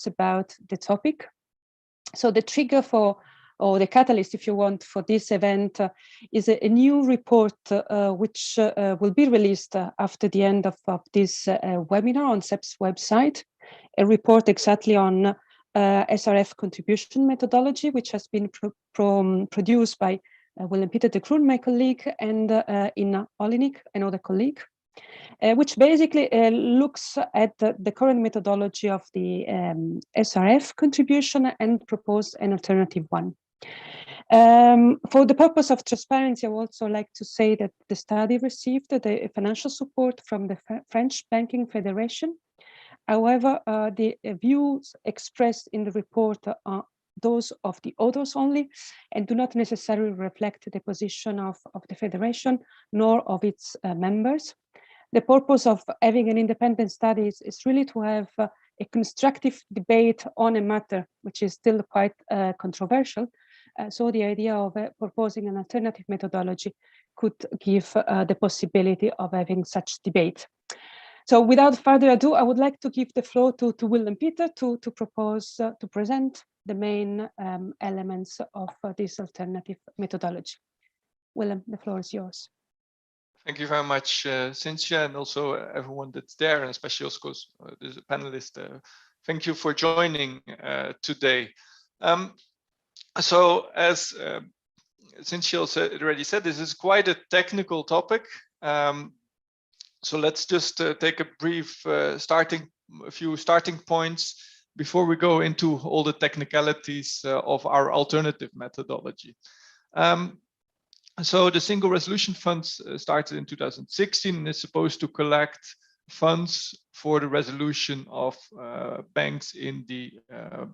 notes about the topic. So the trigger for, or the catalyst, if you want, for this event is a new report which will be released after the end of this webinar on CEPS website, a report exactly on SRF contribution methodology, which has been produced by Willem Pieter de Kroon, my colleague, and Inna Olinik, another colleague, which basically looks at the current methodology of the SRF contribution and propose an alternative one. For the purpose of transparency, I would also like to say that the study received the financial support from the French Banking Federation. However, the views expressed in the report are those of the authors only and do not necessarily reflect the position of the Federation nor of its members. The purpose of having an independent study is really to have a constructive debate on a matter which is still quite controversial. So the idea of proposing an alternative methodology could give the possibility of having such debate. So without further ado, I would like to give the floor to Willem Pieter to propose, to present the main elements of this alternative methodology. Willem, the floor is yours. Thank you very much, Cynthia, and also everyone that's there, and especially, of course, the panelists. Thank you for joining today. So as Cynthia already said, this is quite a technical topic. So let's just take a brief a few starting points before we go into all the technicalities of our alternative methodology. So the Single Resolution Funds started in 2016 and is supposed to collect funds for the resolution of banks in the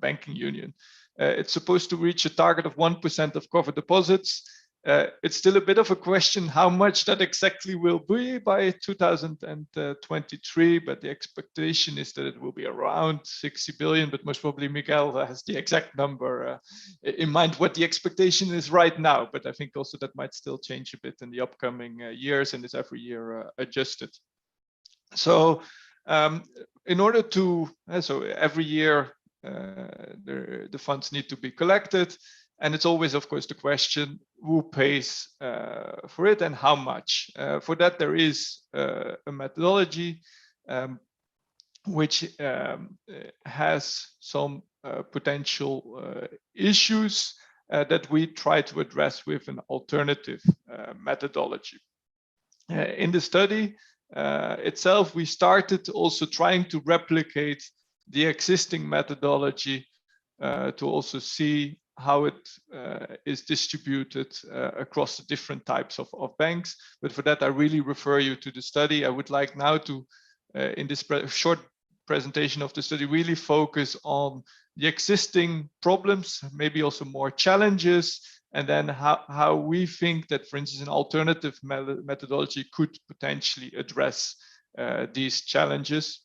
banking union. It's supposed to reach a target of 1% of covered deposits. It's still a bit of a question how much that exactly will be by 2023, but the expectation is that it will be around 60 billion, but most probably Miguel has the exact number in mind what the expectation is right now, but I think also that might still change a bit in the upcoming years and is every year adjusted. So in order to, so every year the funds need to be collected. And it's always, of course, the question who pays for it and how much. For that, there is a methodology which has some potential issues that we try to address with an alternative methodology. In the study itself, we started also trying to replicate the existing methodology to also see how it is distributed across the different types of banks. But for that, I really refer you to the study. I would like now to, in this short presentation of the study, really focus on the existing problems, maybe also more challenges, and then how we think that, for instance, an alternative methodology could potentially address these challenges.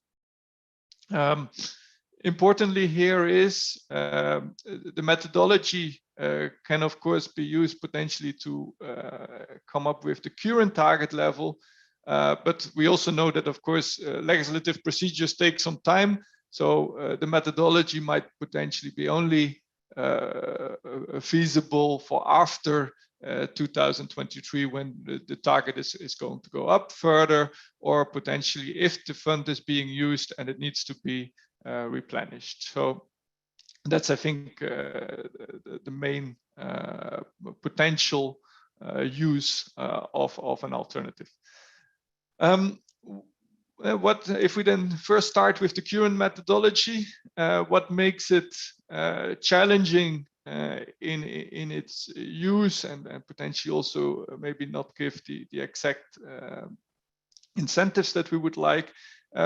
Importantly here is the methodology can of course be used potentially to come up with the current target level, but we also know that of course legislative procedures take some time, so the methodology might potentially be only feasible for after 2023 when the target is going to go up further, or potentially if the fund is being used and it needs to be replenished. So that's, I think, the main potential use of an alternative. What if we then first start with the current methodology? What makes it challenging in its use and potentially also maybe not give the exact incentives that we would like?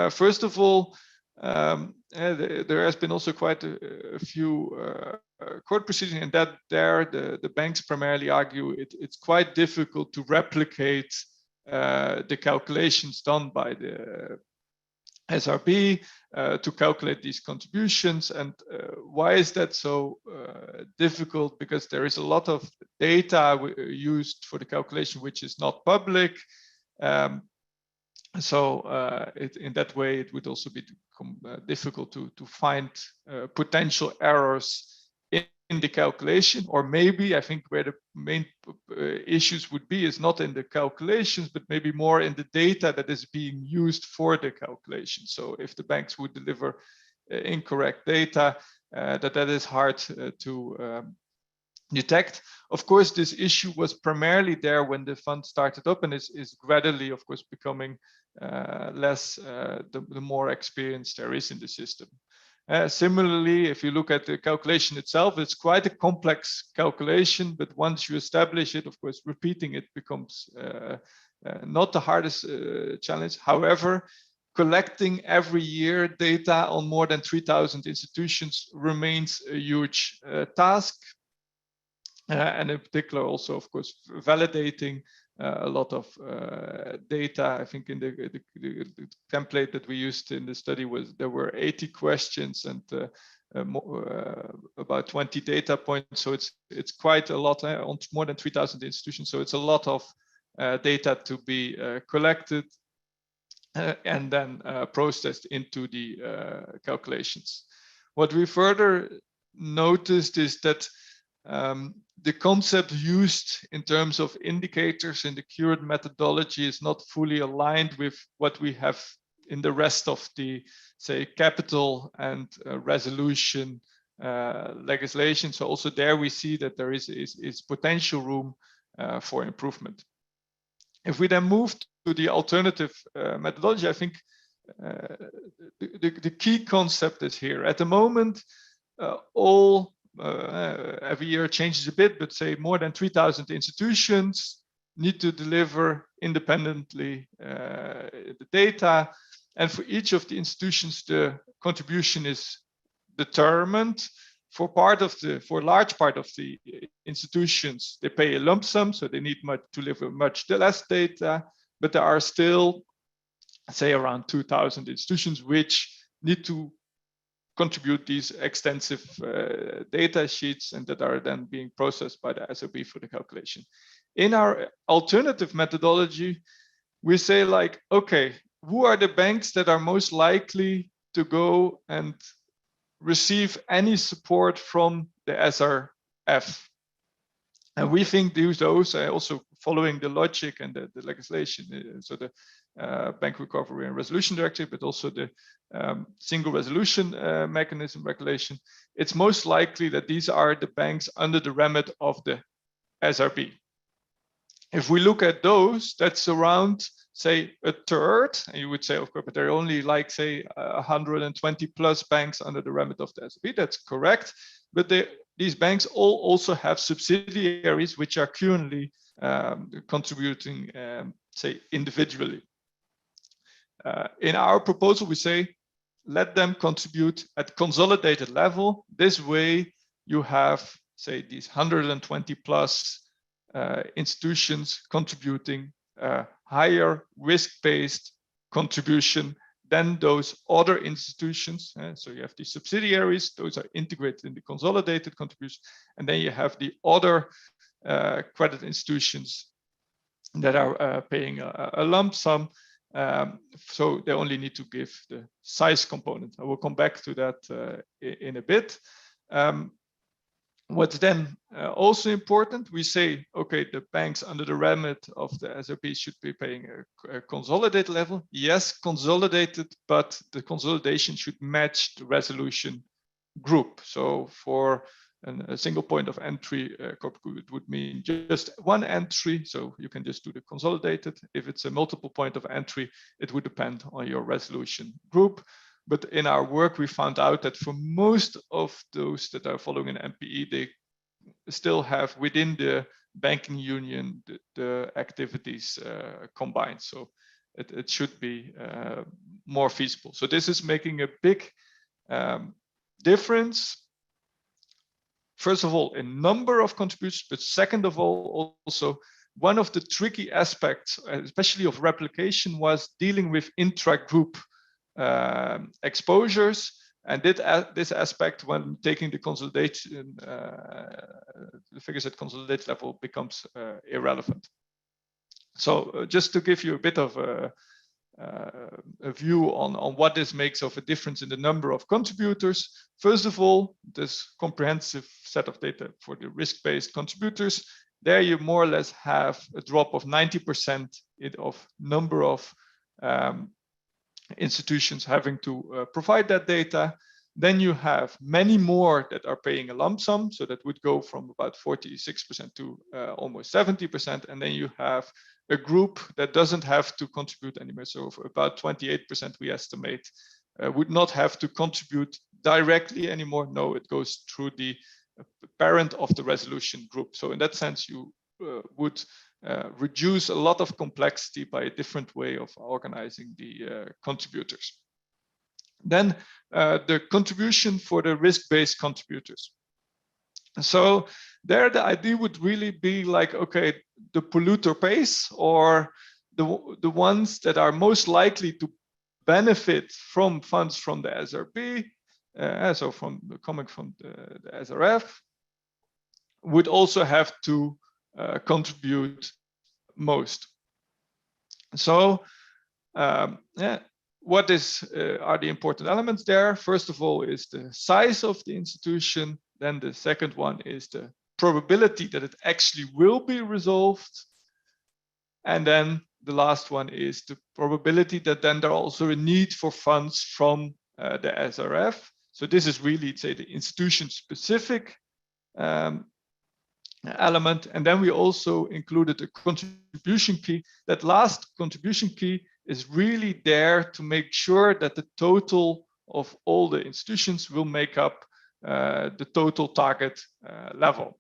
First of all, there has been also quite a few court proceedings, and that the banks primarily argue it's quite difficult to replicate the calculations done by the SRB to calculate these contributions. And why is that so difficult? Because there is a lot of data used for the calculation which is not public. So in that way, it would also be difficult to find potential errors in the calculation, or maybe I think where the main issues would be is not in the calculations, but maybe more in the data that is being used for the calculation. So if the banks would deliver incorrect data, that is hard to detect. Of course, this issue was primarily there when the fund started up, and is gradually, of course, becoming less the more experience there is in the system. Similarly, if you look at the calculation itself, it's quite a complex calculation, but once you establish it, of course, repeating it becomes not the hardest challenge. However, collecting every year data on more than 3,000 institutions remains a huge task. And in particular, also, of course, validating a lot of data. I think in the template that we used in the study there were 80 questions and about 20 data points. So it's quite a lot on more than 3,000 institutions. So it's a lot of data to be collected and then processed into the calculations. What we further noticed is that the concept used in terms of indicators in the current methodology is not fully aligned with what we have in the rest of the, say, capital and resolution legislation. So also there we see that there is potential room for improvement. If we then move to the alternative methodology, I think the key concept is here. At the moment, every year it changes a bit, but say more than 3,000 institutions need to deliver independently the data. And for each of the institutions, the contribution is determined. For a large part of the institutions, they pay a lump sum, so they need to deliver much less data. But there are still, say, around 2,000 institutions which need to contribute these extensive data sheets, and that are then being processed by the SRB for the calculation. In our alternative methodology, we say, like, okay, who are the banks that are most likely to go and receive any support from the SRF? And we think those also following the logic and the legislation, so the Bank Recovery and Resolution Directive, but also the Single Resolution Mechanism regulation, it's most likely that these are the banks under the remit of the SRB. If we look at those, that's around, say, a third, and you would say, of course, but there are only, like, say, 120 plus banks under the remit of the SRB. That's correct, but these banks all also have subsidiaries which are currently contributing, say, individually. In our proposal, we say, let them contribute at consolidated level. This way, you have, say, these 120 plus institutions contributing higher risk-based contribution than those other institutions. So you have the subsidiaries, those are integrated in the consolidated contribution. And then you have the other credit institutions that are paying a lump sum. So they only need to give the size component. I will come back to that in a bit. What's then also important, we say, okay, the banks under the remit of the SRB should be paying a consolidated level. Yes, consolidated, but the consolidation should match the resolution group. So for a single point of entry, corporate group, it would mean just one entry. So you can just do the consolidated. If it's a multiple point of entry, it would depend on your resolution group. But in our work, we found out that for most of those that are following an MPE, they still have within the banking union the activities combined. So it should be more feasible. So this is making a big difference. First of all, in number of contributions, but second of all, also one of the tricky aspects, especially of replication, was dealing with intra-group exposures, and this aspect, when taking the consolidation, the figures at consolidated level, becomes irrelevant. So just to give you a bit of a view on what this makes of a difference in the number of contributors. First of all, this comprehensive set of data for the risk-based contributors, there you more or less have a drop of 90% of number of institutions having to provide that data. Then you have many more that are paying a lump sum. So that would go from about 46% to almost 70%. And then you have a group that doesn't have to contribute anymore. So for about 28% we estimate would not have to contribute directly anymore. No, it goes through the parent of the resolution group. So in that sense, you would reduce a lot of complexity by a different way of organizing the contributors. Then the contribution for the risk-based contributors. So there the idea would really be like, okay, the polluter pays, or the ones that are most likely to benefit from funds from the SRB, so coming from the SRF, would also have to contribute most. So what are the important elements there? First of all is the size of the institution. Then the second one is the probability that it actually will be resolved. And then the last one is the probability that then there are also a need for funds from the SRF. So this is really, say, the institution specific element. And then we also included a contribution key. That last contribution key is really there to make sure that the total of all the institutions will make up the total target level.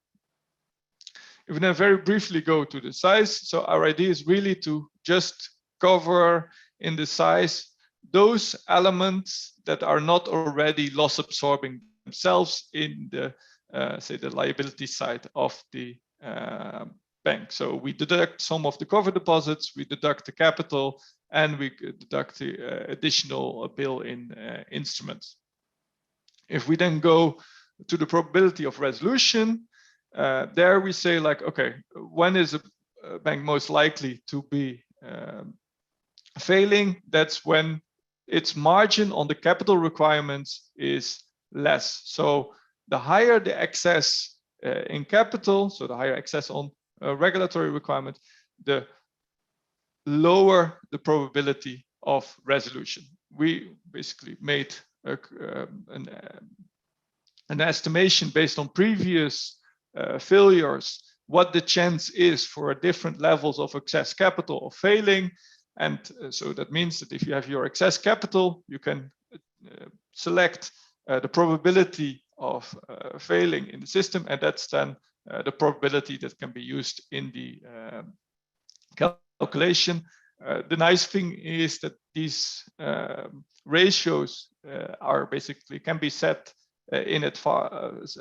If we then very briefly go to the size, so our idea is really to just cover in the size those elements that are not already loss absorbing themselves in the say the liability side of the bank. So we deduct some of the cover deposits, we deduct the capital, and we deduct the additional bill-in instruments. If we then go to the probability of resolution, there we say like, okay, when is a bank most likely to be failing? That's when its margin on the capital requirements is less. So the higher the excess in capital, so the higher excess on regulatory requirement, the lower the probability of resolution. We basically made an estimation based on previous failures, what the chance is for different levels of excess capital of failing. And so that means that if you have your excess capital, you can select the probability of failing in the system, and that's then the probability that can be used in the calculation. The nice thing is that these ratios are basically can be set in advance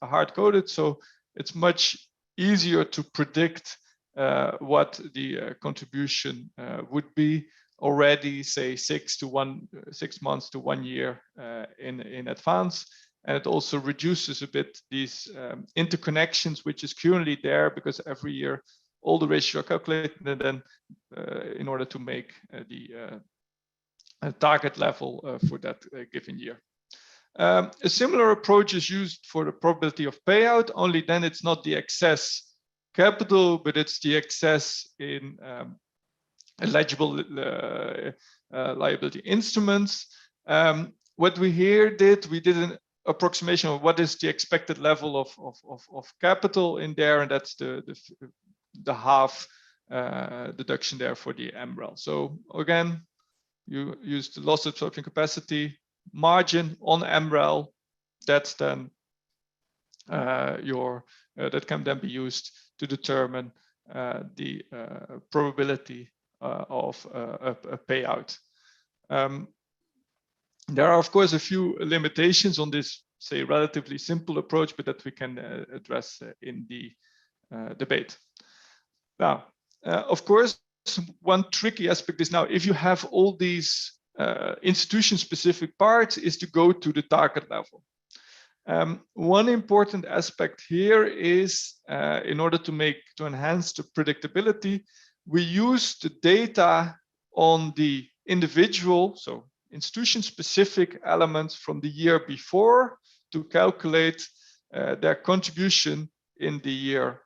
hard-coded, so it's much easier to predict what the contribution would be already, say 6 months to 1 year in advance. And it also reduces a bit these interconnections, which is currently there because every year all the ratios are calculated, and then in order to make the target level for that given year. A similar approach is used for the probability of payout, only then it's not the excess capital, but it's the excess in eligible liability instruments. What we here did, we did an approximation of what is the expected level of capital in there, and that's the half deduction there for the MREL. So again, you use the loss absorption capacity margin on MREL. That's then that can then be used to determine the probability of a payout. There are of course a few limitations on this, say, relatively simple approach, but that we can address in the debate. Now, of course, one tricky aspect is now if you have all these institution-specific parts is to go to the target level. One important aspect here is in order to enhance the predictability, we use the data on the individual, so institution-specific elements from the year before to calculate their contribution in the year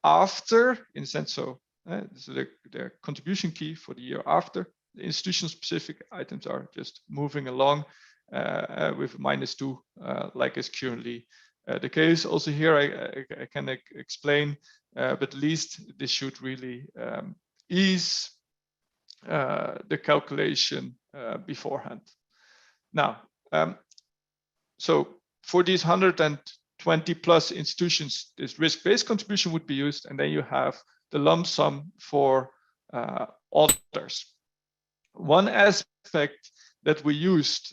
after, in a sense, so their contribution key for the year after. The institution-specific items are just moving along with -2, like is currently the case. Also here, I can explain, but at least this should really ease the calculation beforehand. Now, so for these 120 plus institutions, this risk-based contribution would be used, and then you have the lump sum for others. One aspect that we used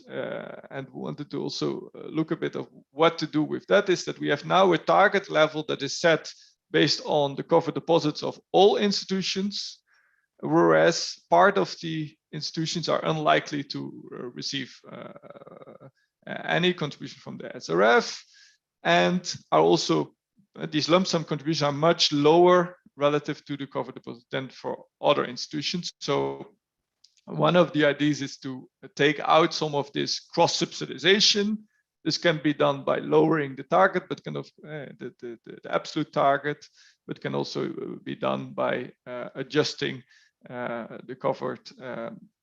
and wanted to also look a bit of what to do with that is that we have now a target level that is set based on the covered deposits of all institutions, whereas part of the institutions are unlikely to receive any contribution from the SRF, and are also these lump sum contributions are much lower relative to the covered deposit than for other institutions. So one of the ideas is to take out some of this cross subsidization. This can be done by lowering the target, but kind of the absolute target, but can also be done by adjusting the covered,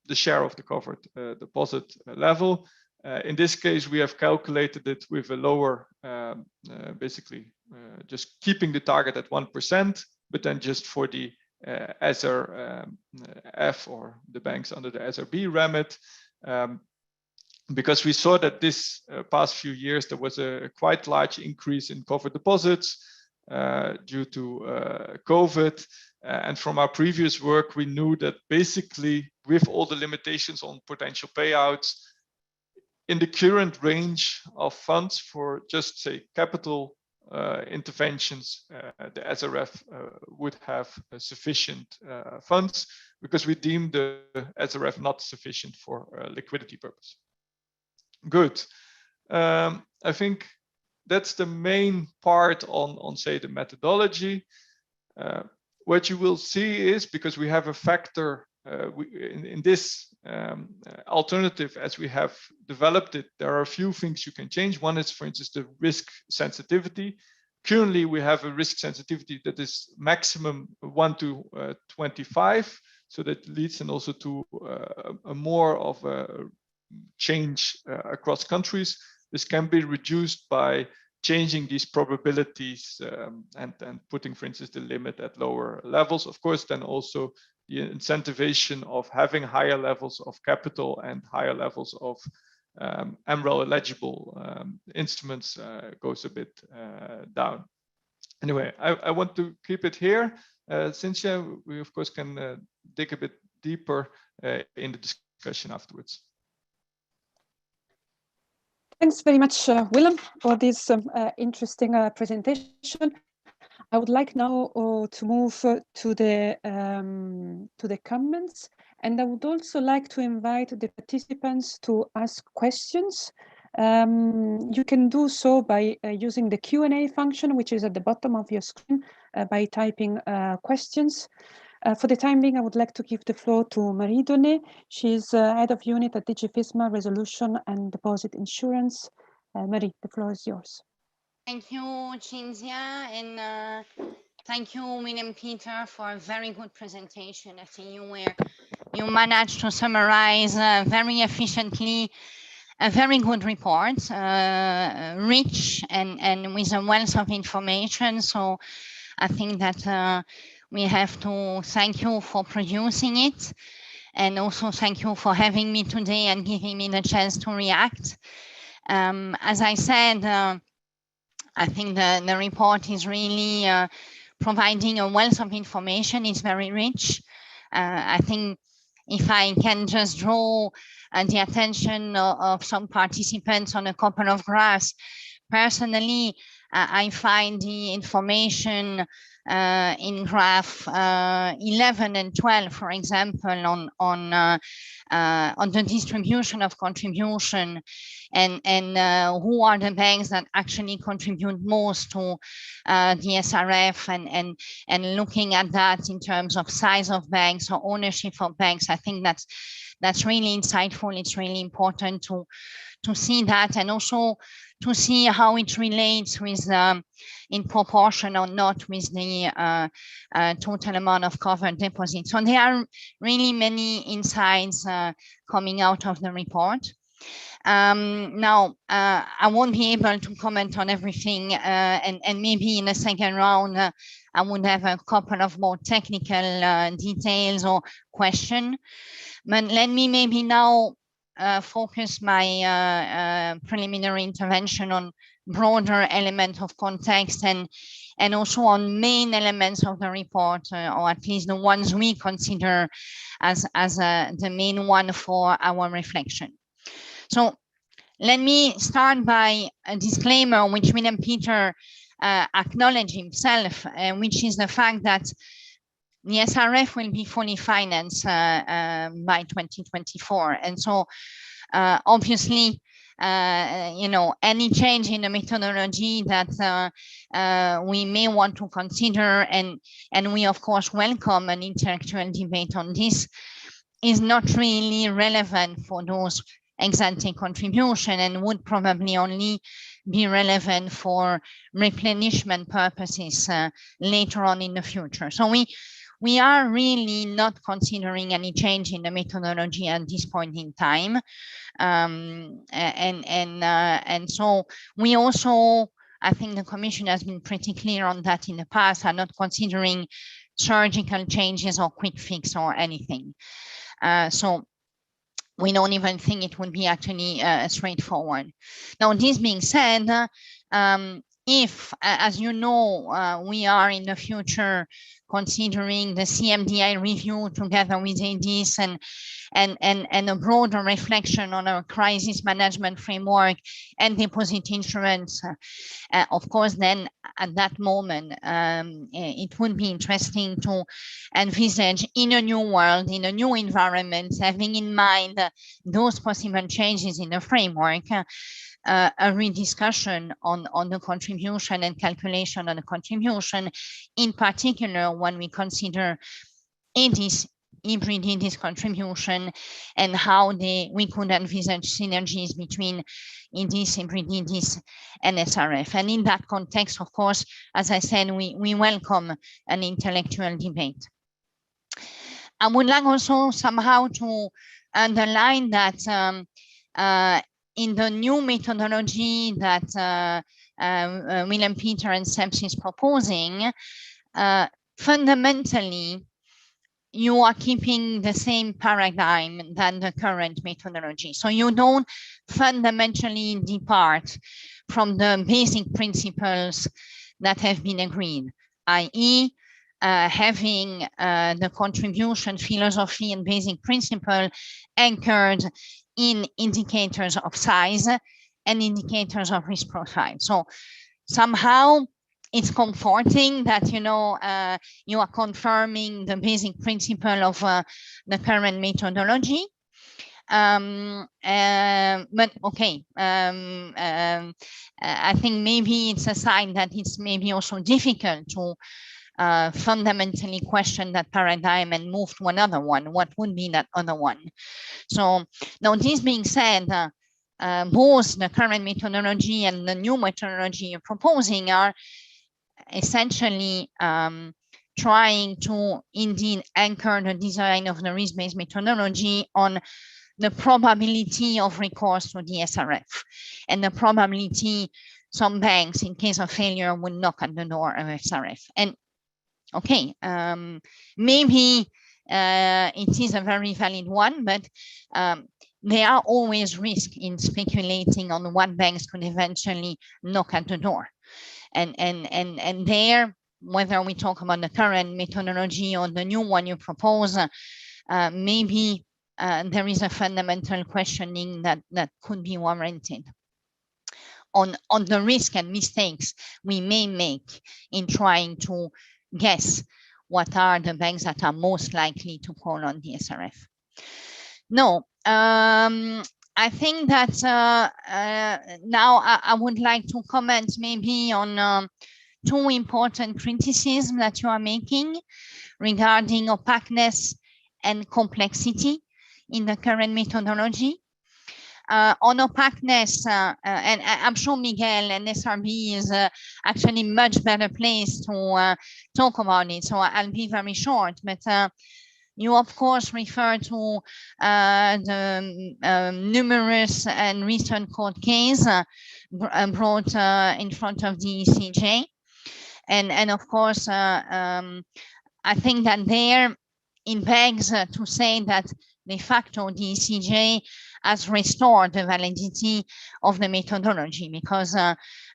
the share of the covered deposit level. In this case, we have calculated it with a lower, basically just keeping the target at 1%, but then just for the SRF or the banks under the SRB remit, because we saw that this past few years there was a quite large increase in covered deposits due to COVID. And from our previous work, we knew that basically with all the limitations on potential payouts, in the current range of funds for just say capital interventions, the SRF would have sufficient funds, because we deemed the SRF not sufficient for liquidity purpose. Good. I think that's the main part on say the methodology. What you will see is, because we have a factor in this alternative as we have developed it, there are a few things you can change. One is, for instance, the risk sensitivity. Currently, we have a risk sensitivity that is maximum 1 to 25. So that leads then also to a more of a change across countries. This can be reduced by changing these probabilities and putting, for instance, the limit at lower levels. Of course, then also the incentivization of having higher levels of capital and higher levels of MREL eligible instruments goes a bit down. Anyway, I want to keep it here. Cynthia, we of course can dig a bit deeper in the discussion afterwards. Thanks very much, Willem, for this interesting presentation. I would like now to move to the comments, and I would also like to invite the participants to ask questions. You can do so by using the Q&A function, which is at the bottom of your screen, by typing questions. For the time being, I would like to give the floor to Marie Donnet. She's head of unit at DG FISMA Resolution and Deposit Insurance. Marie, the floor is yours. Thank you, Cynthia, and thank you, William Peter, for a very good presentation. I think you managed to summarize very efficiently a very good report, rich and with a wealth of information. So I think that we have to thank you for producing it, and also thank you for having me today and giving me the chance to react. As I said, I think the report is really providing a wealth of information. It's very rich. I think if I can just draw the attention of some participants on a couple of graphs, personally, I find the information in graph 11 and 12, for example, on the distribution of contribution and who are the banks that actually contribute most to the SRF, and looking at that in terms of size of banks or ownership of banks. I think that's really insightful. It's really important to see that, and also to see how it relates with in proportion or not with the total amount of covered deposits. So there are really many insights coming out of the report. Now, I won't be able to comment on everything, and maybe in a second round, I would have a couple of more technical details or question. But let me maybe now focus my preliminary intervention on broader element of context and also on main elements of the report, or at least the ones we consider as the main one for our reflection. So let me start by a disclaimer which William Peter acknowledged himself, which is the fact that the SRF will be fully financed by 2024. And so obviously, any change in the methodology that we may want to consider, and we of course welcome an intellectual debate on this, is not really relevant for those ex-ante contribution and would probably only be relevant for replenishment purposes later on in the future. So we are really not considering any change in the methodology at this point in time. And so we also, I think the Commission has been pretty clear on that in the past, are not considering surgical changes or quick fix or anything. So we don't even think it would be actually straightforward. Now, this being said, if, as you know, we are in the future considering the CMDI review together with ADIS and a broader reflection on our crisis management framework and deposit insurance, of course, then at that moment, it would be interesting to envisage in a new world, in a new environment, having in mind those possible changes in the framework, a rediscussion on the contribution and calculation on the contribution, in particular when we consider ADIS, hybrid ADIS contribution, and how we could envisage synergies between ADIS, hybrid ADIS, and SRF. And in that context, of course, as I said, we welcome an intellectual debate. I would like also somehow to underline that in the new methodology that William Peter and CEPS is proposing, fundamentally, you are keeping the same paradigm than the current methodology. So you don't fundamentally depart from the basic principles that have been agreed, i.e., having the contribution philosophy and basic principle anchored in indicators of size and indicators of risk profile. So somehow it's comforting that, you are confirming the basic principle of the current methodology. But okay, I think maybe it's a sign that it's maybe also difficult to fundamentally question that paradigm and move to another one. What would be that other one? So now, this being said, both the current methodology and the new methodology you're proposing are essentially trying to indeed anchor the design of the risk-based methodology on the probability of recourse to the SRF and the probability some banks, in case of failure, would knock at the door of SRF. And okay, maybe it is a very valid one, but there are always risks in speculating on what banks could eventually knock at the door. And there, whether we talk about the current methodology or the new one you propose, maybe there is a fundamental questioning that could be warranted. on the risk and mistakes we may make in trying to guess what are the banks that are most likely to call on the SRF. No, I think that now I would like to comment maybe on two important criticisms that you are making regarding opaqueness and complexity in the current methodology. On opaqueness, and I'm sure Miguel and SRB is actually much better placed to talk about it, so I'll be very short, but you of course refer to the numerous and recent court case brought in front of the ECJ. And of course, I think that there it begs to say that de facto the ECJ has restored the validity of the methodology, because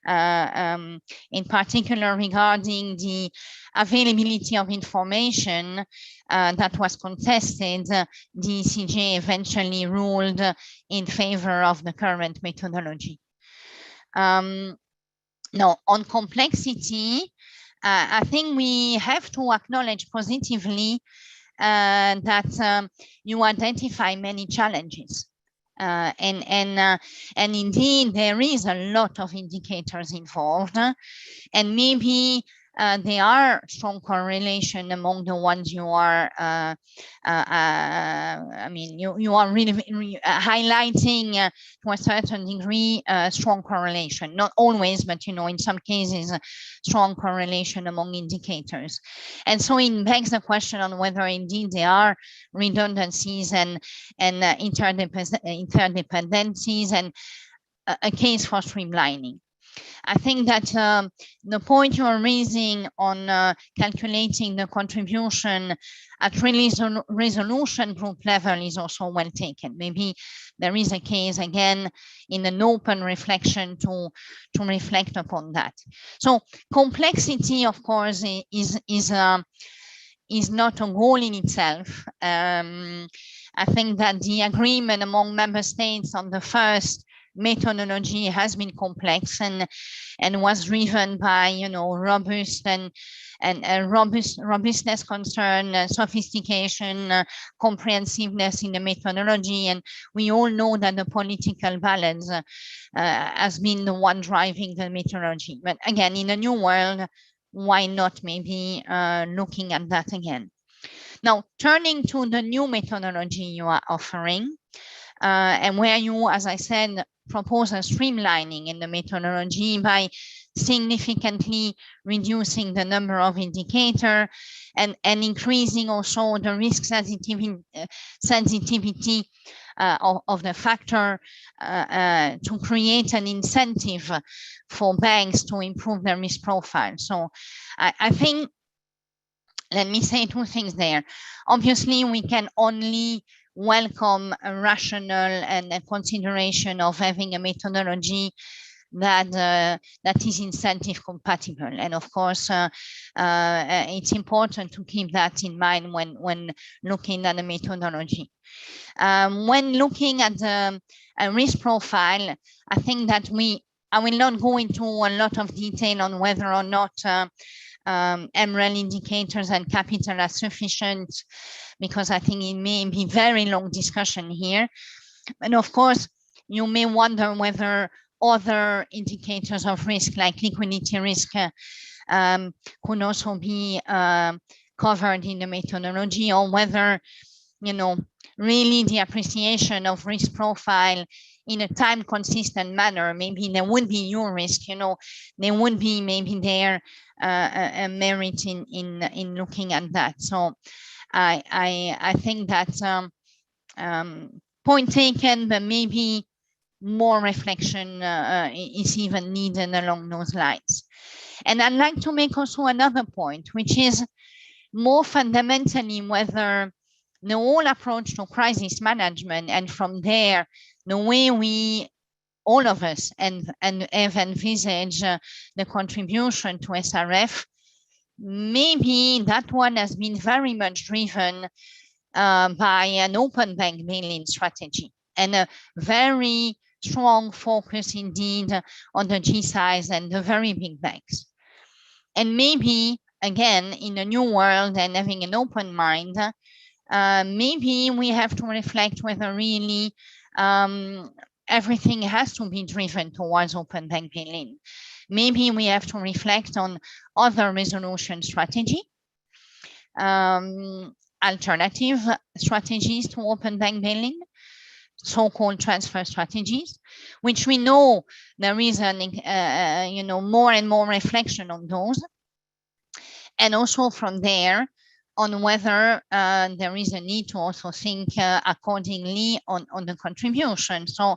in particular regarding the availability of information that was contested, the ECJ eventually ruled in favor of the current methodology. Now, on complexity, I think we have to acknowledge positively that you identify many challenges. And indeed, there is a lot of indicators involved, and maybe there are strong correlation among the ones you are, I mean, you are really highlighting to a certain degree strong correlation. Not always, but in some cases, strong correlation among indicators. And so it begs the question on whether indeed there are redundancies and interdependencies and a case for streamlining. I think that the point you are raising on calculating the contribution at resolution group level is also well taken. Maybe there is a case again in an open reflection to reflect upon that. So complexity, of course, is not a goal in itself. I think that the agreement among member states on the first methodology has been complex and was driven by robust and robustness concern, sophistication, comprehensiveness in the methodology, and we all know that the political balance has been the one driving the methodology. But again, in a new world, why not maybe looking at that again? Now, turning to the new methodology you are offering, and where you, as I said, propose a streamlining in the methodology by significantly reducing the number of indicators and increasing also the risk sensitivity of the factor to create an incentive for banks to improve their risk profile. So I think, let me say two things there. Obviously, we can only welcome a rational and a consideration of having a methodology that is incentive compatible. And of course, it's important to keep that in mind when looking at the methodology. When looking at the risk profile, I think that I will not go into a lot of detail on whether or not MREL indicators and capital are sufficient, because I think it may be very long discussion here. And of course, you may wonder whether other indicators of risk, like liquidity risk, could also be covered in the methodology, or whether, really the appreciation of risk profile in a time consistent manner, maybe there would be your risk, there would be maybe there a merit in looking at that. So I think that point taken, but maybe more reflection is even needed along those lines. And I'd like to make also another point, which is more fundamentally whether the whole approach to crisis management, and from there, the way we, all of us, and have envisaged the contribution to SRF, maybe that one has been very much driven by an open bank bail-in strategy and a very strong focus indeed on the G-size and the very big banks. And maybe, again, in a new world and having an open mind, maybe we have to reflect whether really everything has to be driven towards open bank bail-in. Maybe we have to reflect on other resolution strategy, alternative strategies to open bank bail-in, so-called transfer strategies, which we know there is more and more reflection on those, and also from there on whether there is a need to also think accordingly on the contribution. So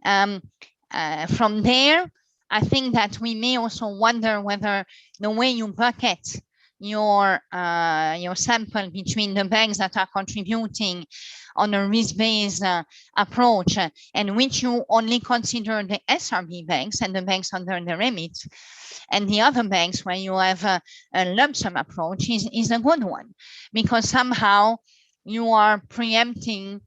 from there, I think that we may also wonder whether the way you bucket your sample between the banks that are contributing on a risk-based approach and which you only consider the SRB banks and the banks under the remit, and the other banks where you have a lump sum approach is a good one, because somehow you are preempting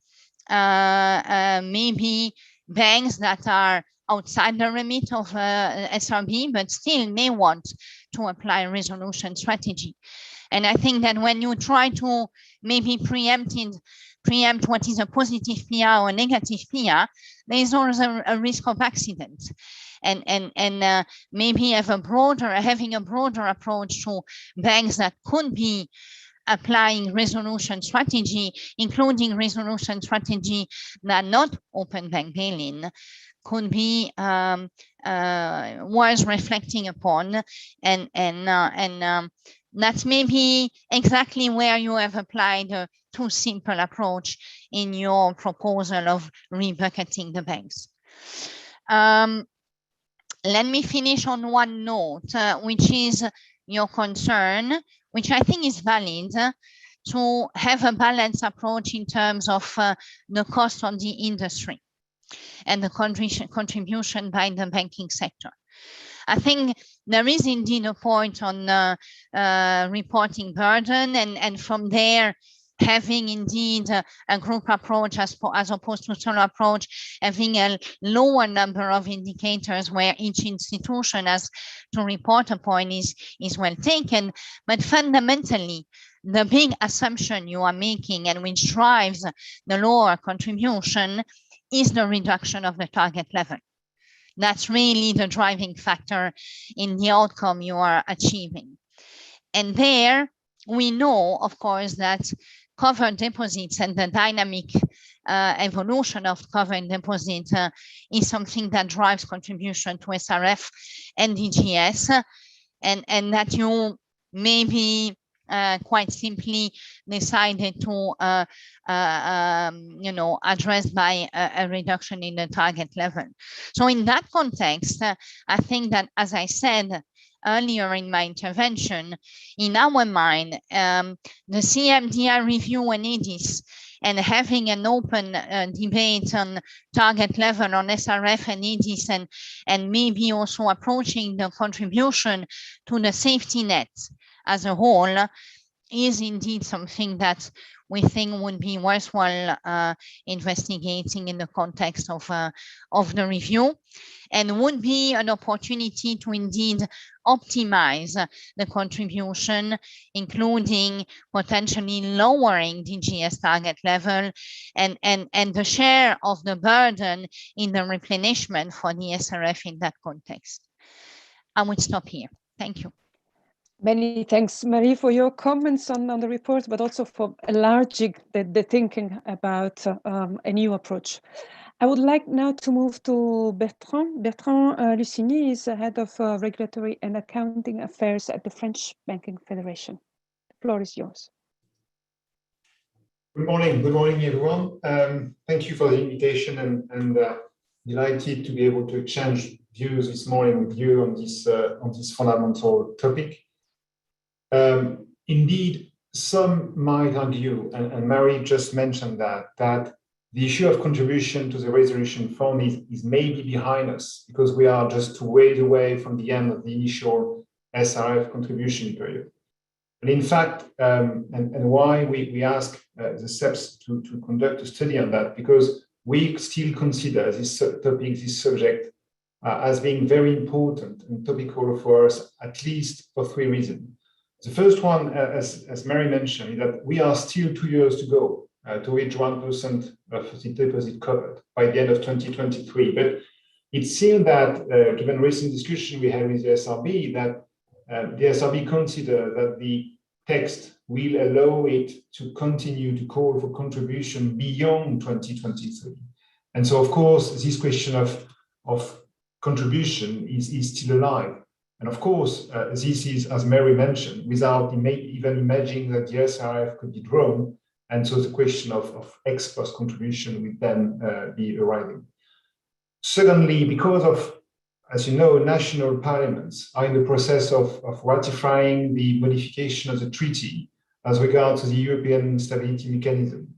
maybe banks that are outside the remit of SRB, but still may want to apply a resolution strategy. And I think that when you try to maybe preempt what is a positive PR or negative PR, there is always a risk of accident. And maybe having a broader approach to banks that could be applying resolution strategy, including resolution strategy that not open bank bail-in, could be worth reflecting upon, and that's maybe exactly where you have applied a too simple approach in your proposal of rebucketing the banks. Let me finish on one note, which is your concern, which I think is valid, to have a balanced approach in terms of the cost on the industry and the contribution by the banking sector. I think there is indeed a point on reporting burden, and from there, having indeed a group approach as opposed to solo approach, having a lower number of indicators where each institution has to report upon is well taken. But fundamentally, the big assumption you are making and which drives the lower contribution is the reduction of the target level. That's really the driving factor in the outcome you are achieving. And there, we know, of course, that covered deposits and the dynamic evolution of covered deposits is something that drives contribution to SRF and DGS, and that you maybe quite simply decided to address by a reduction in the target level. So in that context, I think that, as I said earlier in my intervention, in our mind, the CMDI review and EDIS and having an open debate on target level on SRF and EDIS, and maybe also approaching the contribution to the safety net as a whole is indeed something that we think would be worthwhile investigating in the context of the review, and would be an opportunity to indeed optimize the contribution, including potentially lowering DGS target level and the share of the burden in the replenishment for the SRF in that context. I would stop here. Thank you. Many thanks, Marie, for your comments on the report, but also for enlarging the thinking about a new approach. I would like now to move to Bertrand. Bertrand Lucigny is the head of Regulatory and Accounting Affairs at the French Banking Federation. The floor is yours. Good morning, everyone. Thank you for the invitation, and delighted to be able to exchange views this morning with you on this fundamental topic. Indeed, some might argue, and Marie just mentioned that the issue of contribution to the resolution fund is maybe behind us because we are just 2 ways away from the end of the initial SRF contribution period. And in fact, and why we ask the CEPS to conduct a study on that, because we still consider this topic, this subject, as being very important and topical for us, at least for 3 reasons. The first one, as Mary mentioned, is that we are still 2 years to go to reach 1% of the deposit covered by the end of 2023. But it seems that, given recent discussion we had with the SRB, that the SRB consider that the text will allow it to continue to call for contribution beyond 2023. And so, of course, this question of contribution is still alive. And of course, this is, as Mary mentioned, without even imagining that the SRF could be drawn. And so the question of ex post contribution will then be arriving. Secondly, because of, as you know, national parliaments are in the process of ratifying the modification of the treaty as regards to the European Stability Mechanism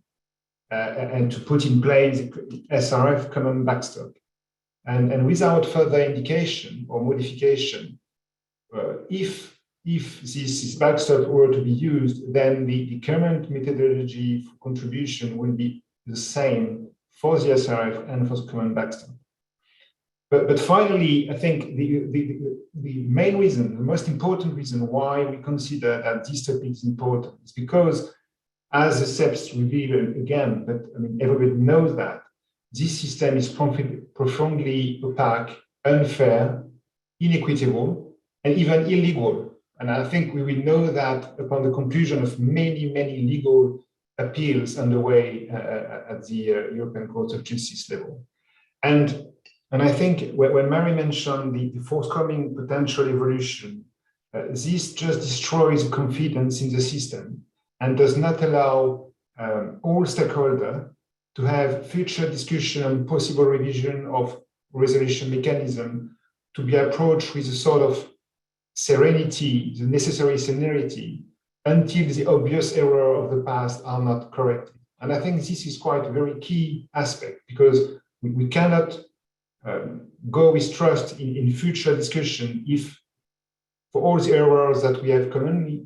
and to put in place the SRF common backstop. And without further indication or modification, if this backstop were to be used, then the current methodology for contribution will be the same for the SRF and for the common backstop. But finally, I think the main reason, the most important reason why we consider that this topic is important is because, as the CEPS revealed again, but I mean, everybody knows that this system is profoundly opaque, unfair, inequitable, and even illegal. And I think we will know that upon the conclusion of many, many legal appeals underway at the European Court of Justice level. And I think when Mary mentioned the forthcoming potential evolution, this just destroys confidence in the system and does not allow all stakeholders to have future discussion and possible revision of resolution mechanism to be approached with a sort of serenity, the necessary serenity, until the obvious error of the past are not corrected. And I think this is quite a very key aspect, because we cannot go with trust in future discussion if, for all the errors that we have commonly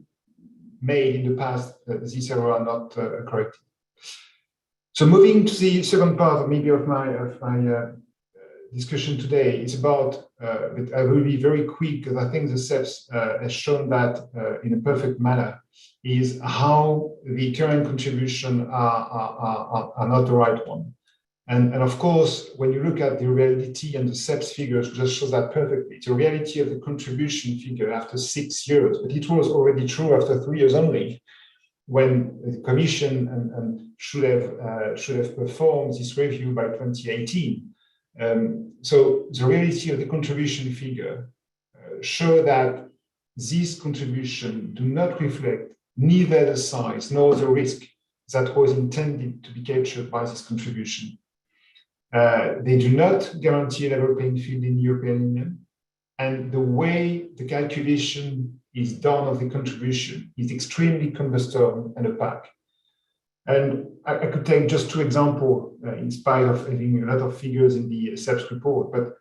made in the past, these errors are not corrected. So moving to the second part of my discussion today, it's about, but I will be very quick because I think the CEPS has shown that in a perfect manner, is how the current contribution are not the right one. And of course, when you look at the reality and the CEPS figures, just shows that perfectly. It's a reality of the contribution figure after 6 years, but it was already true after 3 years only, when the Commission and should have performed this review by 2018. So the reality of the contribution figure show that these contributions do not reflect neither the size nor the risk that was intended to be captured by this contribution. They do not guarantee a level playing field in the European Union, and the way the calculation is done of the contribution is extremely cumbersome and opaque. And I could take just 2 examples in spite of having a lot of figures in the CEPS report, but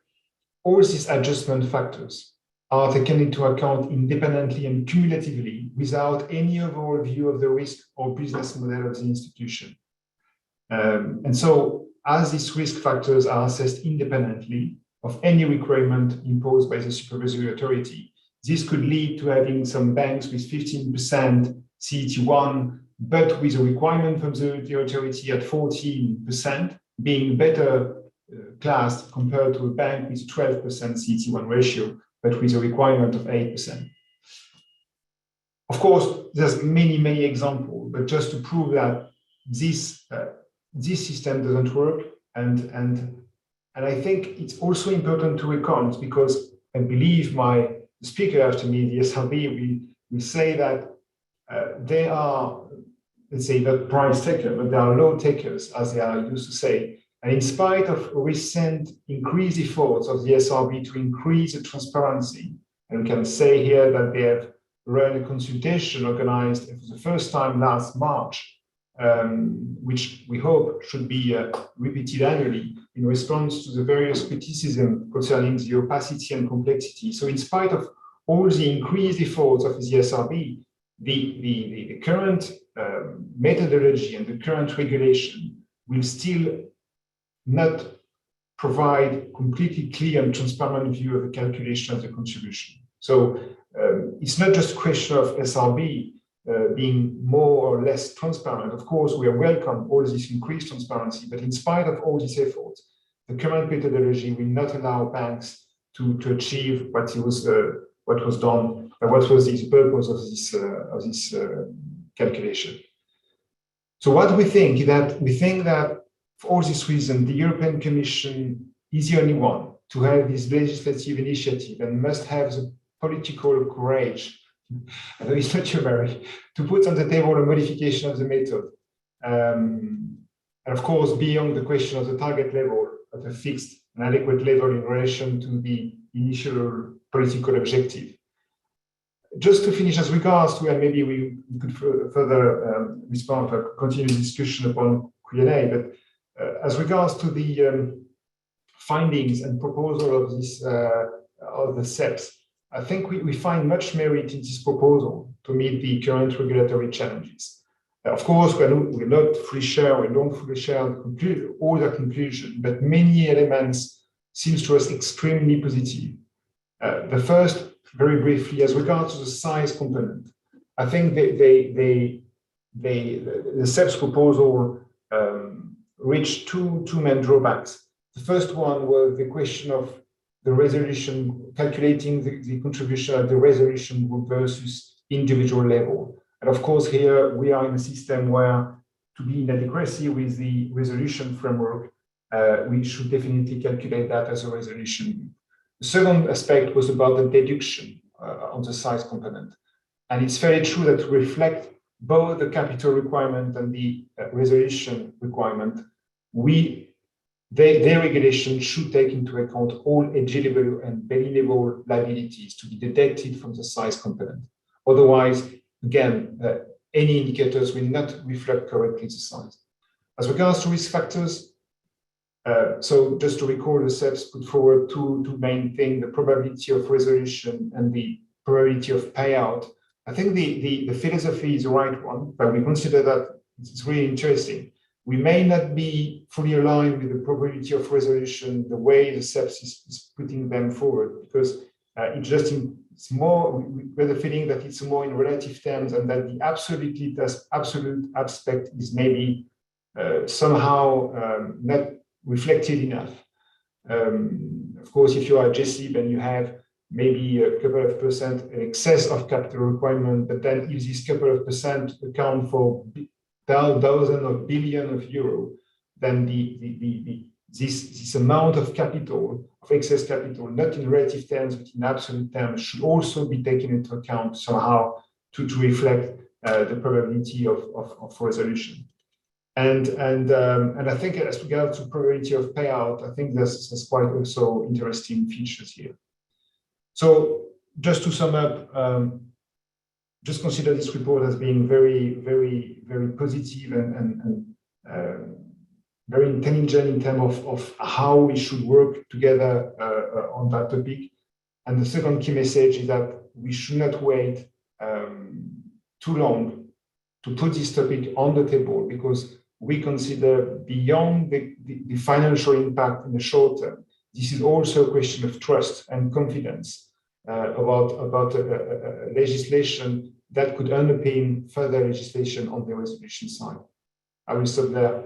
all these adjustment factors are taken into account independently and cumulatively without any overall view of the risk or business model of the institution. And so, as these risk factors are assessed independently of any requirement imposed by the supervisory authority, this could lead to having some banks with 15% CET1, but with a requirement from the authority at 14%, being better classed compared to a bank with 12% CET1 ratio, but with a requirement of 8%. Of course, there's many, many examples, but just to prove that this system doesn't work, and I think it's also important to recount, because I believe my speaker after me, the SRB, we say that they are, let's say, not price takers, but they are low takers, as they are used to say. And in spite of recent increased efforts of the SRB to increase the transparency, and we can say here that they have run a consultation organized for the first time last March, which we hope should be repeated annually in response to the various criticism concerning the opacity and complexity. So in spite of all the increased efforts of the SRB, the current methodology and the current regulation will still not provide completely clear and transparent view of the calculation of the contribution. So it's not just a question of SRB being more or less transparent. Of course, we welcome all this increased transparency, but in spite of all these efforts, the current methodology will not allow banks to achieve what was done, what was the purpose of this calculation. So what we think is that for all these reasons, the European Commission is the only one to have this legislative initiative and must have the political courage, I know it's not your very, to put on the table a modification of the method. And of course, beyond the question of the target level at a fixed and adequate level in relation to the initial political objective. Just to finish, as regards to, and maybe we could further respond or continue the discussion upon Q&A, but as regards to the findings and proposal of this of the CEPS, I think we find much merit in this proposal to meet the current regulatory challenges. Of course, we don't fully share all the conclusion, but many elements seems to us extremely positive. The first, very briefly, as regards to the size component, I think the CEPS proposal reached two main drawbacks. The first one was the question of the resolution, calculating the contribution at the resolution group versus individual level. And of course, here we are in a system where, to be in adequacy with the resolution framework, we should definitely calculate that as a resolution group. The second aspect was about the deduction on the size component. And it's very true that to reflect both the capital requirement and the resolution requirement, their regulation should take into account all eligible and billable liabilities to be deducted from the size component. Otherwise, again, any indicators will not reflect correctly the size. As regards to risk factors, so just to recall, the CEPS put forward two main things: the probability of resolution and the probability of payout. I think the philosophy is the right one, but we consider that it's really interesting. We may not be fully aligned with the probability of resolution, the way the CEPS is putting them forward, because it's more, we have the feeling that it's more in relative terms, and that the absolute aspect is maybe somehow not reflected enough. Of course, if you are a GSIB and you have maybe a couple of percent in excess of capital requirement, but then if this couple of percent account for thousands of billions of euros, then this amount of capital, of excess capital, not in relative terms, but in absolute terms, should also be taken into account somehow to reflect the probability of resolution. And I think as regards to probability of payout, I think there's quite also interesting features here. So just to sum up, just consider this report as being very, very, very positive and very intelligent in terms of how we should work together on that topic. And the second key message is that we should not wait too long to put this topic on the table, because we consider beyond the financial impact in the short term, this is also a question of trust and confidence about legislation that could underpin further legislation on the resolution side. I will stop there.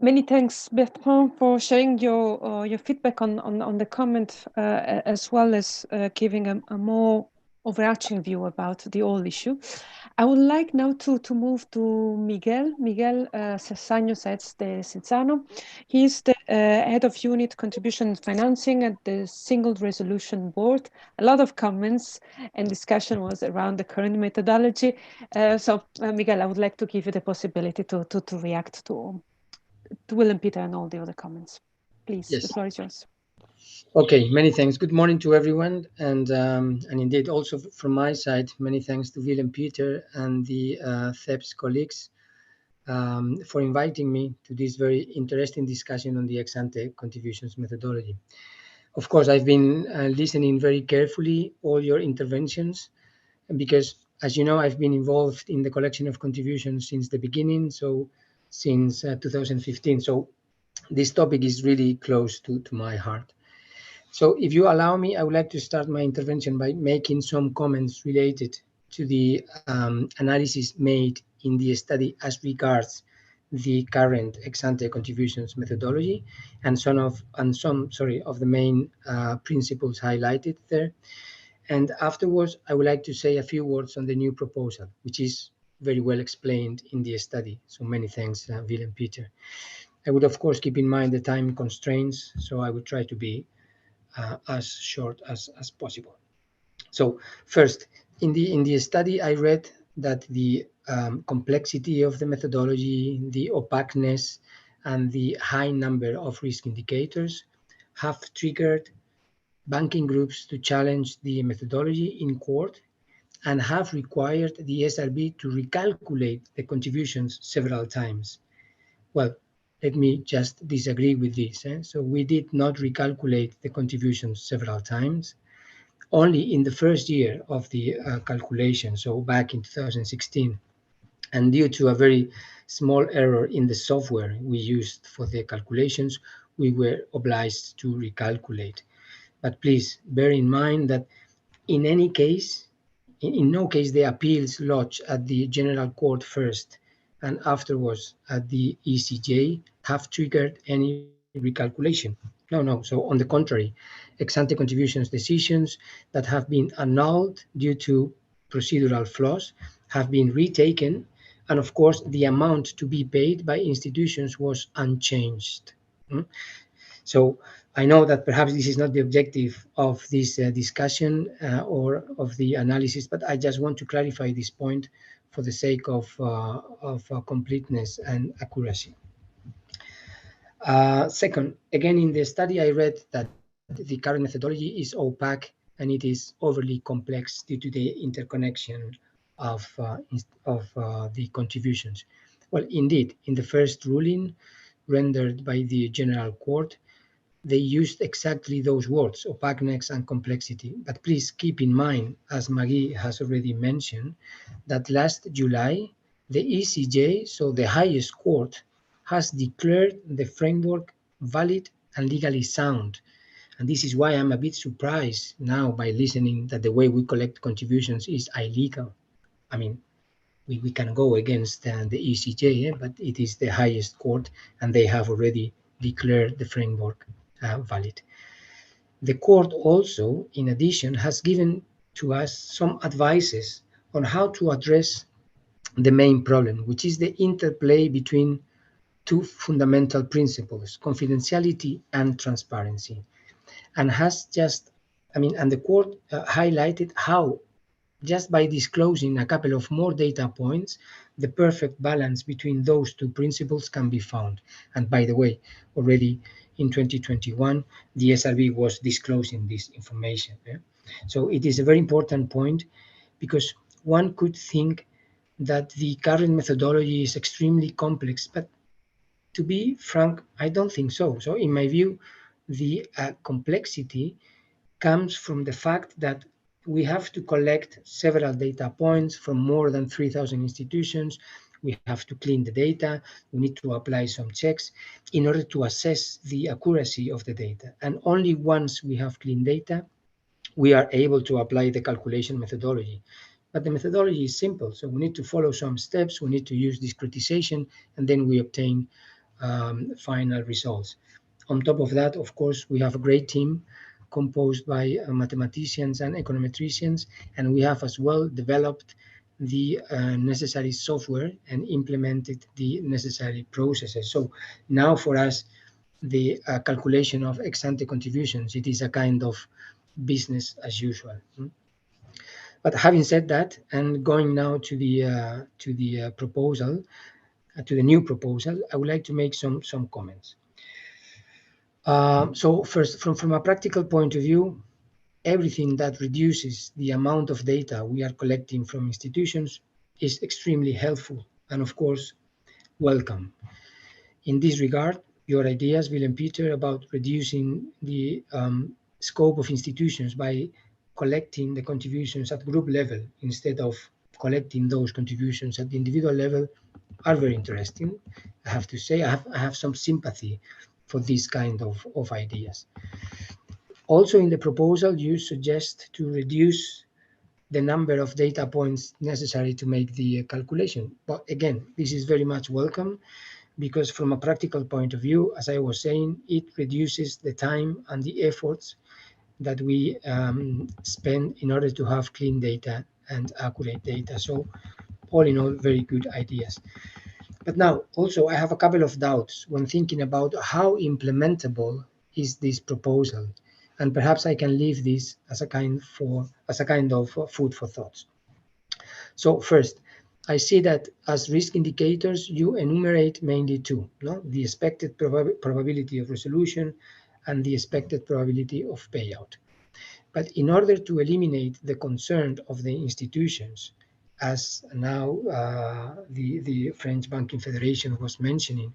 Many thanks, Bertrand, for sharing your feedback on the comment, as well as giving a more overarching view about the whole issue. I would like now to move to Miguel Cesaño Sáenz de Cinzano. He's the head of unit contribution and financing at the Single Resolution Board. A lot of comments and discussion was around the current methodology. So Miguel, I would like to give you the possibility to react to William Peter and all the other comments. Please, yes. The floor is yours. Okay, many thanks. Good morning to everyone, and indeed also from my side, many thanks to William Peter and the CEPS colleagues for inviting me to this very interesting discussion on the ex-ante contributions methodology. Of course, I've been listening very carefully all your interventions, because as you know, I've been involved in the collection of contributions since the beginning, so since 2015. So this topic is really close to my heart. So if you allow me, I would like to start my intervention by making some comments related to the analysis made in the study as regards the current ex-ante contributions methodology and some of the main principles highlighted there. And afterwards, I would like to say a few words on the new proposal, which is very well explained in the study. So many thanks, Will and Peter. I would, of course, keep in mind the time constraints, so I would try to be as short as possible. So first, in the study, I read that the complexity of the methodology, the opaqueness, and the high number of risk indicators have triggered banking groups to challenge the methodology in court and have required the SRB to recalculate the contributions several times. Well, let me just disagree with this. So we did not recalculate the contributions several times. Only in the first year of the calculation, so back in 2016, and due to a very small error in the software we used for the calculations, we were obliged to recalculate. But please bear in mind that in any case, in no case the appeals lodged at the General Court first and afterwards at the ECJ have triggered any recalculation. No. So on the contrary, ex-ante contributions decisions that have been annulled due to procedural flaws have been retaken, and of course the amount to be paid by institutions was unchanged. So I know that perhaps this is not the objective of this discussion or of the analysis, but I just want to clarify this point for the sake of completeness and accuracy. Second, again, in the study, I read that the current methodology is opaque and it is overly complex due to the interconnection of the contributions. Well, indeed, in the first ruling rendered by the General Court, they used exactly those words, opaqueness and complexity. But please keep in mind, as Maggie has already mentioned, that last July, the ECJ, so the highest court, has declared the framework valid and legally sound. And this is why I'm a bit surprised now by listening that the way we collect contributions is illegal. I mean, we can go against the ECJ, but it is the highest court and they have already declared the framework valid. The court also, in addition, has given to us some advices on how to address the main problem, which is the interplay between two fundamental principles, confidentiality and transparency. And the court highlighted how, just by disclosing a couple of more data points, the perfect balance between those two principles can be found. And by the way, already in 2021, the SRB was disclosing this information. So it is a very important point because one could think that the current methodology is extremely complex, but to be frank, I don't think so. So in my view, the complexity comes from the fact that we have to collect several data points from more than 3,000 institutions. We have to clean the data. We need to apply some checks in order to assess the accuracy of the data. And only once we have clean data, we are able to apply the calculation methodology. But the methodology is simple. So we need to follow some steps. We need to use discretization, and then we obtain final results. On top of that, of course, we have a great team composed by mathematicians and econometricians, and we have as well developed the necessary software and implemented the necessary processes. So now for us, the calculation of ex-ante contributions, it is a kind of business as usual. But having said that, and going now to the proposal, to the new proposal, I would like to make some comments. So first, from a practical point of view, everything that reduces the amount of data we are collecting from institutions is extremely helpful and, of course, welcome. In this regard, your ideas, Will and Peter, about reducing the scope of institutions by collecting the contributions at group level instead of collecting those contributions at the individual level are very interesting. I have to say I have some sympathy for this kind of ideas. Also in the proposal, you suggest to reduce the number of data points necessary to make the calculation. But again, this is very much welcome, because from a practical point of view, as I was saying, it reduces the time and the efforts that we spend in order to have clean data and accurate data. So all in all, very good ideas. But now also I have a couple of doubts when thinking about how implementable is this proposal. And perhaps I can leave this as a kind of food for thoughts. So first, I see that as risk indicators, you enumerate mainly two, no? The expected probability of resolution and the expected probability of payout. But in order to eliminate the concern of the institutions, as now the French Banking Federation was mentioning,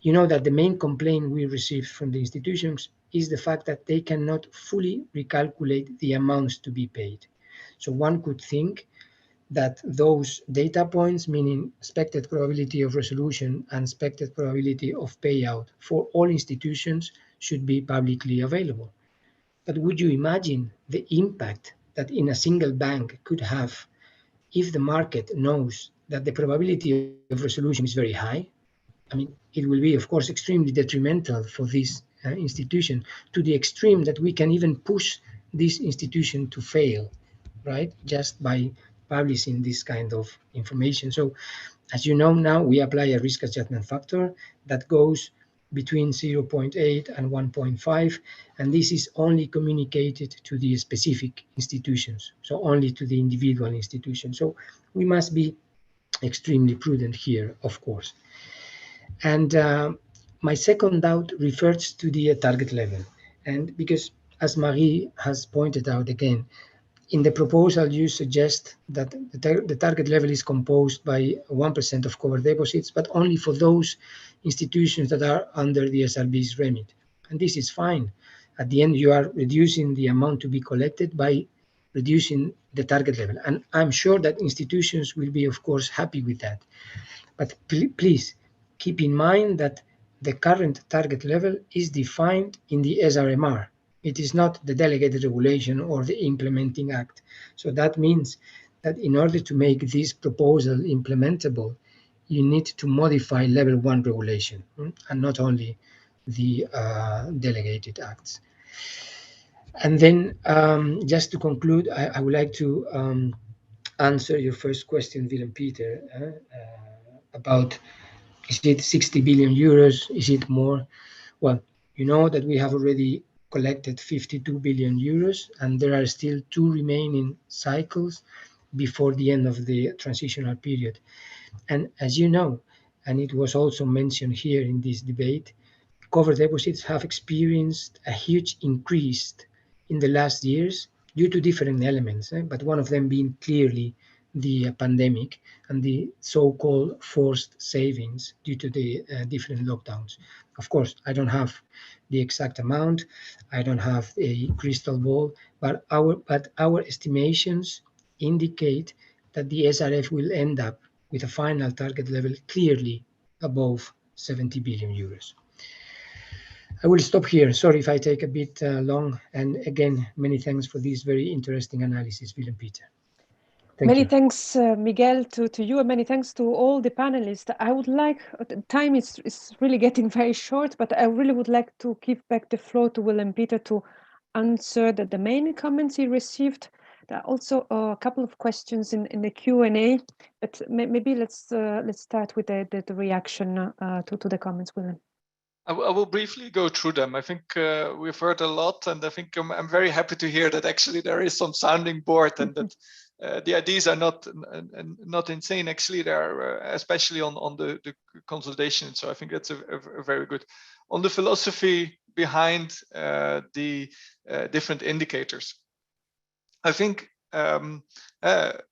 you know that the main complaint we received from the institutions is the fact that they cannot fully recalculate the amounts to be paid. So one could think that those data points, meaning expected probability of resolution and expected probability of payout for all institutions, should be publicly available. But would you imagine the impact that in a single bank could have if the market knows that the probability of resolution is very high? I mean, it will be, of course, extremely detrimental for this institution, to the extreme that we can even push this institution to fail, right? Just by publishing this kind of information. So, as you know, now we apply a risk adjustment factor that goes between 0.8 and 1.5, and this is only communicated to the specific institutions, so only to the individual institution. So we must be extremely prudent here, of course. And my second doubt refers to the target level. And because, as Marie has pointed out again, in the proposal, you suggest that the target level is composed by 1% of covered deposits, but only for those institutions that are under the SRB's remit. And this is fine. At the end, you are reducing the amount to be collected by reducing the target level. And I'm sure that institutions will be, of course, happy with that. But please keep in mind that the current target level is defined in the SRMR. It is not the delegated regulation or the implementing act. So that means that in order to make this proposal implementable, you need to modify level 1 regulation and not only the delegated acts. And then just to conclude, I would like to answer your first question, Willem Peter, about is it 60 billion euros? Is it more? Well, you know that we have already collected 52 billion euros, and there are still 2 remaining cycles before the end of the transitional period. And as you know, and it was also mentioned here in this debate, covered deposits have experienced a huge increase in the last years due to different elements, but one of them being clearly the pandemic and the so-called forced savings due to the different lockdowns. Of course, I don't have the exact amount, I don't have a crystal ball, but our estimations indicate that the SRF will end up with a final target level clearly above 70 billion euros. I will stop here. Sorry if I take a bit long. And again, many thanks for this very interesting analysis, Willem Peter. Many thanks, Miguel, to you, and many thanks to all the panelists. I would like, time is really getting very short, but I really would like to give back the floor to Willem Peter to answer the main comments he received. There are also a couple of questions in the Q&A, but maybe let's start with the reaction to the comments, Willem. I will briefly go through them. I think we've heard a lot, and I think I'm very happy to hear that actually there is some sounding board and that the ideas are not insane. Actually, they are especially on the consolidation. So I think that's a very good. On the philosophy behind the different indicators, I think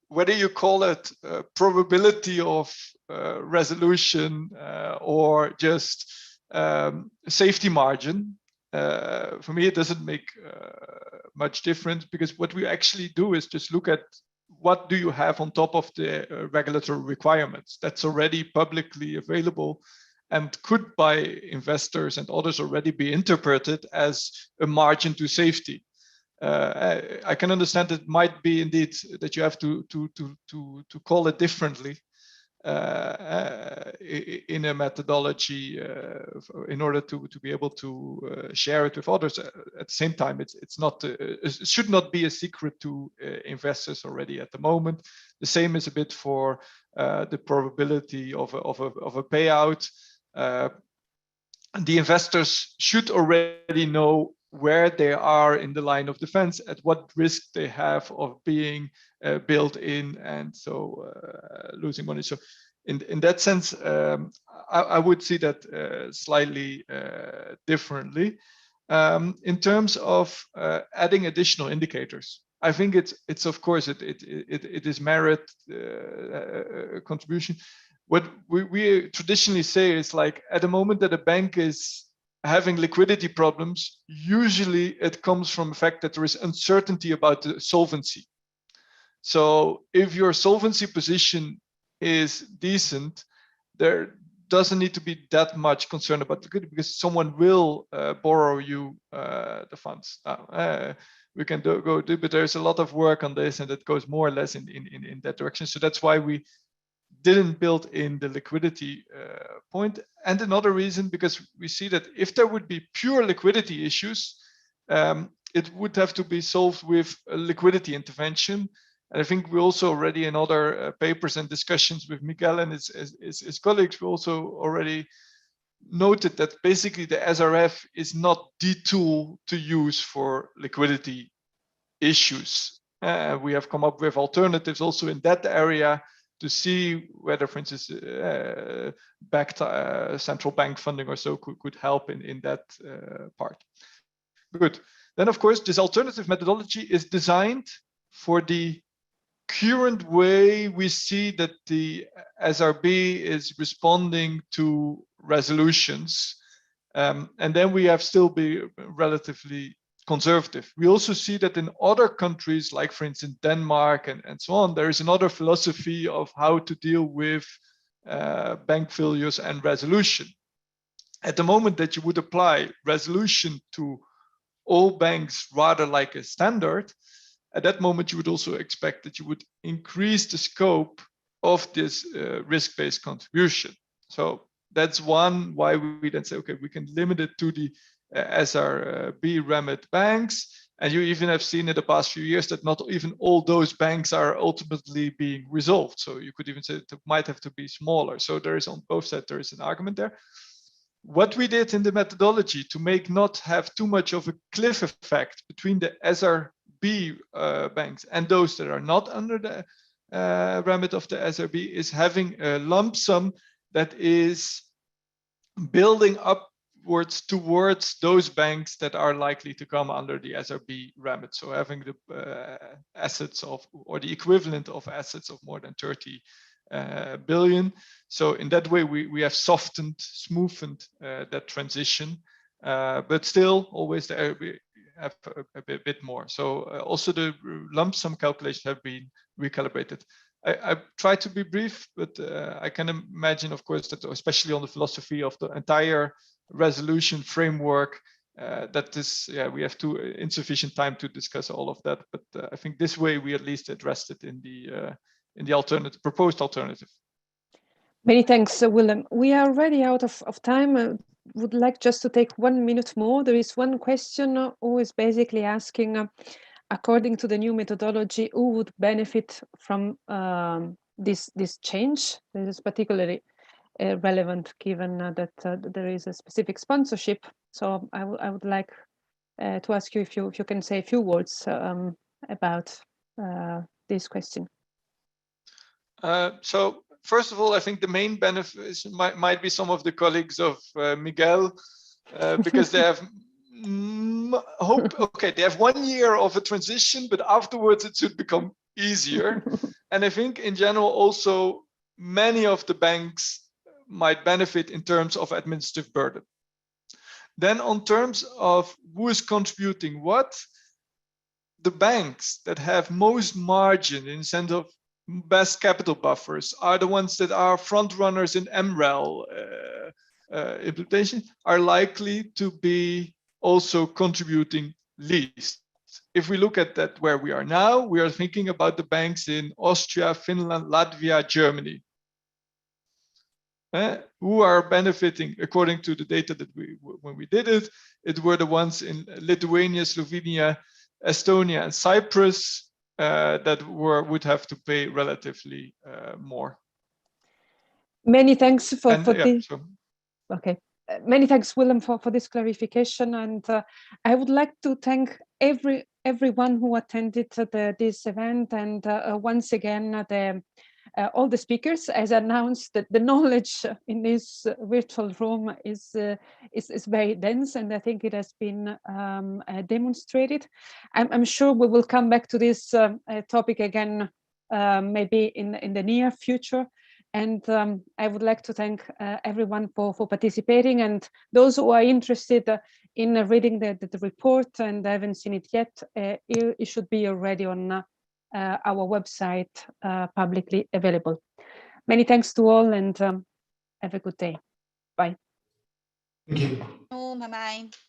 whether you call it probability of resolution or just safety margin, for me it doesn't make much difference, because what we actually do is just look at what do you have on top of the regulatory requirements that's already publicly available, and could by investors and others already be interpreted as a margin to safety. I can understand it might be indeed that you have to call it differently in a methodology in order to be able to share it with others. At the same time, it's not it should not be a secret to investors already at the moment. The same is a bit for the probability of a payout. The investors should already know where they are in the line of defense, at what risk they have of being built in, and so losing money. So in that sense, I would see that slightly differently. In terms of adding additional indicators, I think it's of course it is merit contribution. What we traditionally say is like, at the moment that a bank is having liquidity problems, usually it comes from the fact that there is uncertainty about the solvency. So if your solvency position is decent, there doesn't need to be that much concern about liquidity, because someone will borrow you the funds. We can go do, but there's a lot of work on this, and it goes more or less in that direction. So that's why we didn't build in the liquidity point. And another reason, because we see that if there would be pure liquidity issues, it would have to be solved with a liquidity intervention. And I think we also already in other papers and discussions with Miguel and his colleagues, we also already noted that basically the SRF is not the tool to use for liquidity issues. We have come up with alternatives also in that area to see whether, for instance, backed central bank funding or so could help in that part. Good. Then, of course, this alternative methodology is designed for the current way we see that the SRB is responding to resolutions. And then we have still be relatively conservative. We also see that in other countries, like for instance Denmark and so on, there is another philosophy of how to deal with bank failures and resolution. At the moment that you would apply resolution to all banks rather like a standard, at that moment you would also expect that you would increase the scope of this risk-based contribution. So that's one why we then say, okay, we can limit it to the SRB remit banks. And you even have seen in the past few years that not even all those banks are ultimately being resolved. So you could even say it might have to be smaller. So there is on both sides, there is an argument there. What we did in the methodology to make not have too much of a cliff effect between the SRB banks and those that are not under the remit of the SRB is having a lump sum that is building upwards towards those banks that are likely to come under the SRB remit. So having the assets of, or the equivalent of assets of more than 30 billion. So in that way, we have softened, smoothened that transition, but still always there we have a bit more. So also the lump sum calculations have been recalibrated. I try to be brief, but I can imagine, of course, that especially on the philosophy of the entire resolution framework, that this, we have insufficient time to discuss all of that. But I think this way we at least addressed it in the alternative, proposed alternative. Many thanks, Willem. We are already out of time. Would like just to take 1 minute more. There is one question who is basically asking, according to the new methodology, who would benefit from this change? This is particularly relevant given that there is a specific sponsorship. So I would like to ask you if you can say a few words about this question. So first of all, I think the main benefit might be some of the colleagues of Miguel, because they have they have 1 year of a transition, but afterwards it should become easier. And I think in general also many of the banks might benefit in terms of administrative burden. Then on terms of who is contributing what, the banks that have most margin in the sense of best capital buffers are the ones that are front runners in MREL implementation are likely to be also contributing least. If we look at that where we are now, we are thinking about the banks in Austria, Finland, Latvia, Germany, who are benefiting according to the data that when we did it, it were the ones in Lithuania, Slovenia, Estonia, and Cyprus that would have to pay relatively more. Many thanks for yeah, this. so. Okay. Many thanks, Willem, for this clarification. And I would like to thank everyone who attended this event. And once again, all the speakers, as announced, that the knowledge in this virtual room is very dense, and I think it has been demonstrated. I'm sure we will come back to this topic again, maybe in the near future. And I would like to thank everyone for participating, and those who are interested in reading the report and haven't seen it yet, it should be already on our website, publicly available. Many thanks to all, and have a good day. Bye. Thank you. Bye-bye.